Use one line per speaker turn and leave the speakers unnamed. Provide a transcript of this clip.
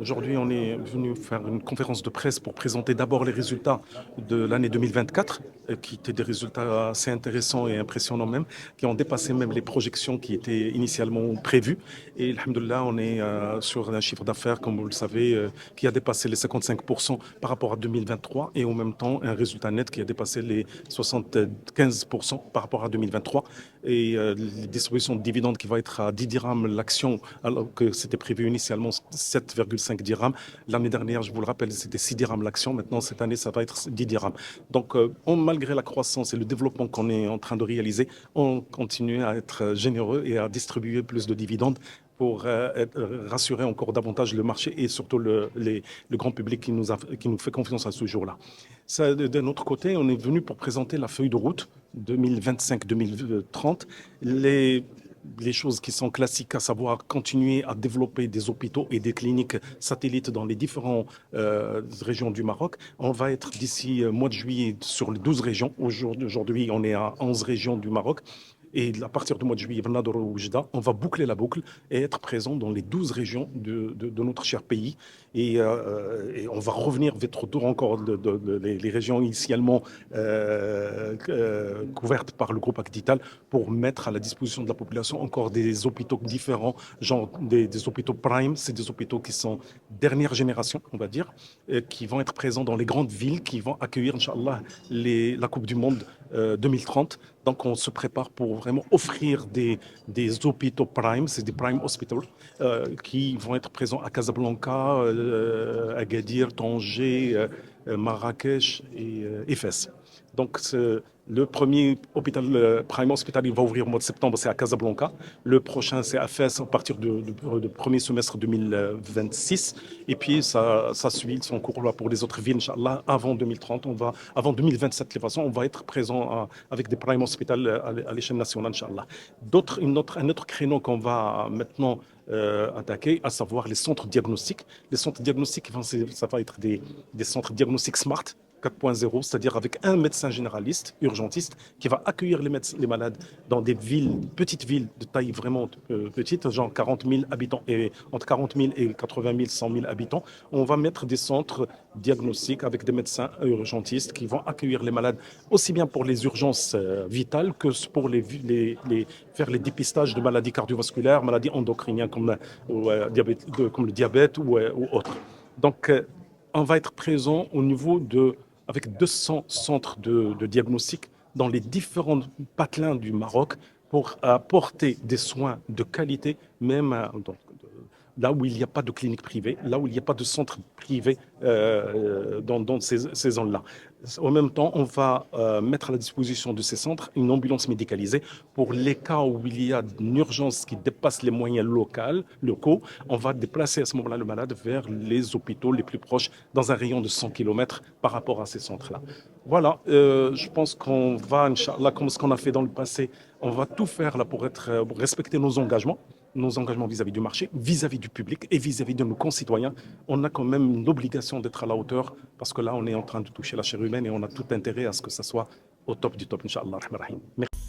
Aujourd'hui, on est venu faire une conférence de presse pour présenter d'abord les résultats de l'année 2024, qui étaient des résultats assez intéressants et impressionnants même, qui ont dépassé même les projections qui étaient initialement prévues. Et alhamdoulilah, on est sur un chiffre d'affaires, comme vous le savez, qui a dépassé les 55% par rapport à 2023 et en même temps un résultat net qui a dépassé les 75% par rapport à 2023. Et les distributions de dividendes qui va être à 10 dirhams l'action, alors que c'était prévu initialement 7,5 dirhams. L'année dernière, je vous le rappelle, c'était 6 dirhams l'action. Maintenant, cette année, ça va être 10 dirhams. Donc, malgré la croissance et le développement qu'on est en train de réaliser, on continue à être généreux et à distribuer plus de dividendes pour rassurer encore davantage le marché et surtout le grand public qui nous fait confiance à ce jour-là. D'un autre côté, on est venu pour présenter la feuille de route 2025-2030, les choses qui sont classiques, à savoir continuer à développer des hôpitaux et des cliniques satellites dans les différentes régions du Maroc. On va être d'ici mois de juillet sur les 12 régions. Aujourd'hui, on est à 11 régions du Maroc. Et à partir du mois de juillet, on va boucler la boucle et être présent dans les 12 régions de notre cher pays. Et on va revenir vers encore les régions initialement couvertes par le groupe Acdital pour mettre à la disposition de la population encore des hôpitaux différents, genre des hôpitaux prime, c'est des hôpitaux qui sont dernière génération, on va dire, qui vont être présents dans les grandes villes, qui vont accueillir, Inch'Allah, la Coupe du Monde 2030. Donc, on se prépare pour vraiment offrir des hôpitaux prime, c'est des prime hospitals, qui vont être présents à Casablanca, Agadir, Tanger, Marrakech et Fès. Donc, le premier hôpital, Prime Hospital, il va ouvrir au mois de septembre, c'est à Casablanca. Le prochain, c'est à Fès à partir du premier semestre 2026. Et puis, ça suit son cours là pour les autres villes, Inch'Allah, avant 2030. Avant 2027, de toute façon, on va être présent avec des Prime Hospital à l'échelle nationale, Inch'Allah. Un autre créneau qu'on va maintenant attaquer, à savoir les centres diagnostiques. Les centres diagnostiques, ça va être des centres diagnostiques smart, 4.0, c'est-à-dire avec un médecin généraliste, urgentiste, qui va accueillir les malades dans des petites villes de taille vraiment petite, genre 40 000 habitants, et entre 40 000 et 80 000, 100 000 habitants. On va mettre des centres diagnostiques avec des médecins urgentistes qui vont accueillir les malades aussi bien pour les urgences vitales que pour faire les dépistages de maladies cardiovasculaires, maladies endocriniennes comme le diabète ou autres. Donc, on va être présent avec 200 centres de diagnostic dans les différents patelins du Maroc pour apporter des soins de qualité, même là où il n'y a pas de clinique privée, là où il n'y a pas de centre privé dans ces zones-là. En même temps, on va mettre à la disposition de ces centres une ambulance médicalisée pour les cas où il y a une urgence qui dépasse les moyens locaux. On va déplacer à ce moment-là le malade vers les hôpitaux les plus proches dans un rayon de 100 km par rapport à ces centres-là. Voilà, je pense qu'on va, Inch'Allah, comme ce qu'on a fait dans le passé, on va tout faire là pour respecter nos engagements vis-à-vis du marché, vis-à-vis du public et vis-à-vis de nos concitoyens. On a quand même une obligation d'être à la hauteur parce que là, on est en train de toucher la chair humaine et on a tout intérêt à ce que ça soit au top du top, Inch'Allah. Merci.